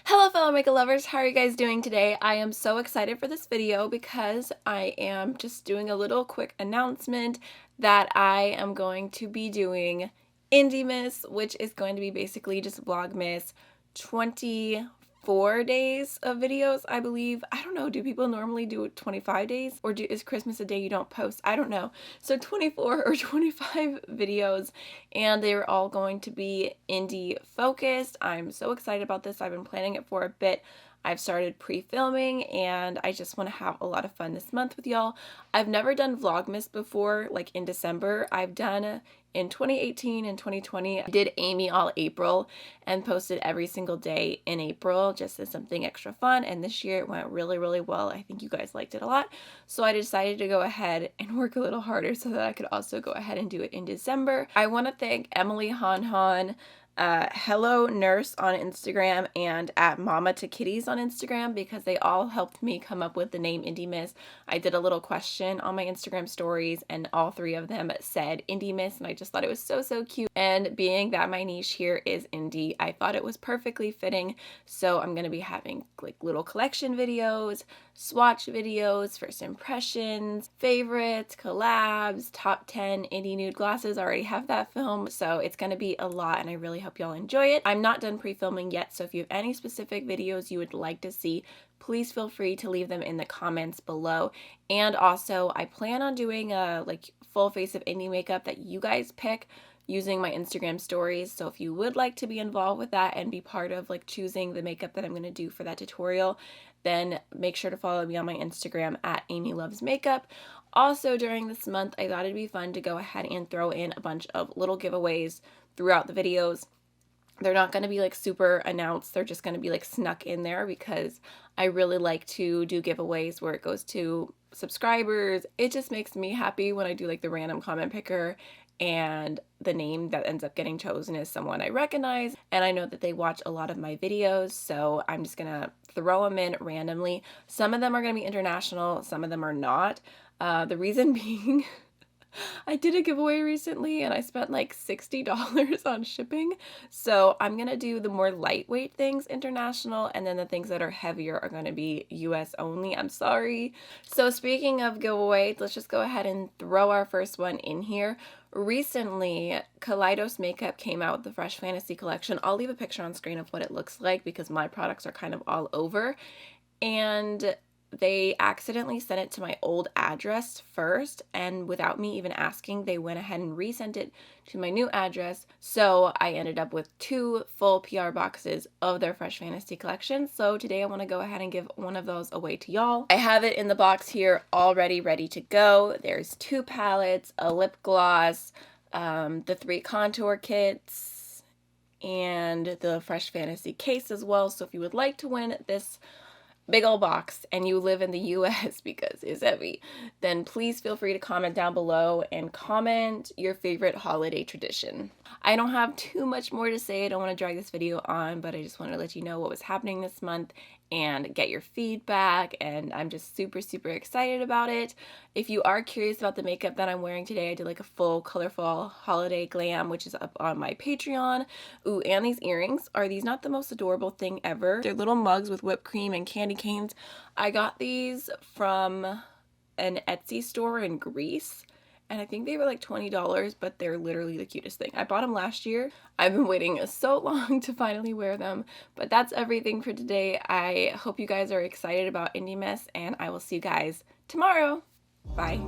Hello fellow makeup lovers, how are you guys doing today? I am so excited for this video because I am just doing a little quick announcement that I am going to be doing Indiemas, which is going to be basically just Vlogmas 24 days of videos, I believe. I don't know, do people normally do 25 days? Or is Christmas a day you don't post? I don't know. So 24 or 25 videos, and they're all going to be indie focused. I'm so excited about this. I've been planning it for a bit. I've started pre-filming and I just want to have a lot of fun this month with y'all. I've never done Vlogmas before, like in December. I've done in 2018 and 2020. I did Amy all April and posted every single day in April just as something extra fun, and this year it went really well. I think you guys liked it a lot, so I decided to go ahead and work a little harder so that I could also go ahead and do it in December. I want to thank Emily Han, Hello Nurse on Instagram, and at Mama to Kitties on Instagram, because they all helped me come up with the name Indiemas. I did a little question on my Instagram stories and all three of them said Indiemas, and I just thought it was so cute. And being that my niche here is indie, I thought it was perfectly fitting. So I'm going to be having like little collection videos, swatch videos, first impressions, favorites, collabs, top 10 indie nude glosses. I already have that film, so it's going to be a lot and I really hope y'all enjoy it. I'm not done pre-filming yet, so if you have any specific videos you would like to see, please feel free to leave them in the comments below. And also, I plan on doing a like full face of indie makeup that you guys pick using my Instagram stories. So if you would like to be involved with that and be part of like choosing the makeup that I'm going to do for that tutorial, then make sure to follow me on my Instagram at AMYLOVESmakeupofficial. Also during this month, I thought it'd be fun to go ahead and throw in a bunch of little giveaways throughout the videos. They're not going to be like super announced, they're just going to be like snuck in there because I really like to do giveaways where it goes to subscribers. It just makes me happy when I do like the random comment picker and the name that ends up getting chosen is someone I recognize and I know that they watch a lot of my videos, so I'm just gonna throw them in randomly. Some of them are going to be international, some of them are not. The reason being I did a giveaway recently and I spent like $60 on shipping. So I'm going to do the more lightweight things international, and then the things that are heavier are going to be US only. I'm sorry. So speaking of giveaways, let's just go ahead and throw our first one in here. Recently, Kaleidos Makeup came out with the Fresh Fantasy collection. I'll leave a picture on screen of what it looks like because my products are kind of all over. And they accidentally sent it to my old address first, and without me even asking, they went ahead and resent it to my new address. So I ended up with 2 full PR boxes of their Fresh Fantasy collection. So today I want to go ahead and give one of those away to y'all. I have it in the box here already ready to go. There's 2 palettes, a lip gloss, the 3 contour kits, and the Fresh Fantasy case as well. So if you would like to win this big old box and you live in the US because it's heavy, then please feel free to comment down below and comment your favorite holiday tradition. I don't have too much more to say. I don't want to drag this video on, but I just wanted to let you know what was happening this month and get your feedback, and I'm just super excited about it. If you are curious about the makeup that I'm wearing today, I did like a full colorful holiday glam, which is up on my Patreon. Ooh, and these earrings, are these not the most adorable thing ever? They're little mugs with whipped cream and candy canes. I got these from an Etsy store in Greece, and I think they were like $20, but they're literally the cutest thing. I bought them last year. I've been waiting so long to finally wear them, but that's everything for today. I hope you guys are excited about Indiemas, and I will see you guys tomorrow. Bye.